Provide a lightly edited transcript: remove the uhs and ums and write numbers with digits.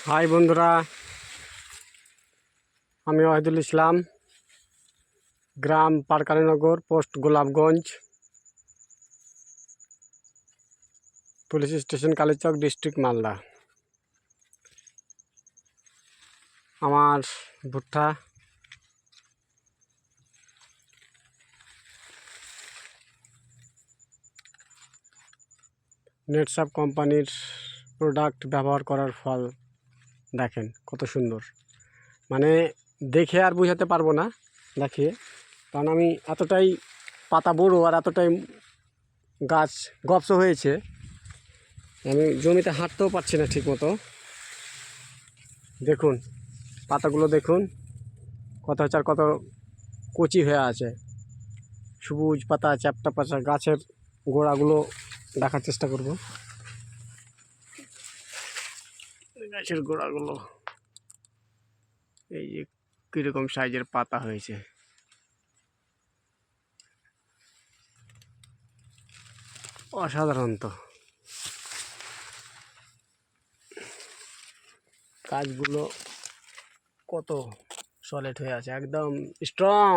High বন্ধুরা, আমি ওয়াহিদুল ইসলাম, গ্রাম Parkalinagar, post Golapganj, police station Kaliachak, district Malda. আমার ভুট্টা নেটসাপ কোম্পানির প্রোডাক্ট ব্যবহার করার ফল দেখেন কত সুন্দর। মানে দেখে আর বোঝাতে পারবো না দেখিয়ে, কারণ আমি এতটাই পাতা বড়ো আর এতটাই গাছ গপস হয়েছে, আমি জমিতে হাঁটতেও পারছি না ঠিক মতো। দেখুন পাতাগুলো, দেখুন কত হচ্ছে আর কত কচি হয়ে আছে, সবুজ পাতা, চ্যাপ্টা পাতা। গাছের গোড়াগুলো দেখার চেষ্টা করব। গাছের গোড়াগুলো এই যে কীরকম সাইজের পাতা হয়েছে, অসাধারণ। তো গাছগুলো কত সলিড হয়ে আছে, একদম স্ট্রং।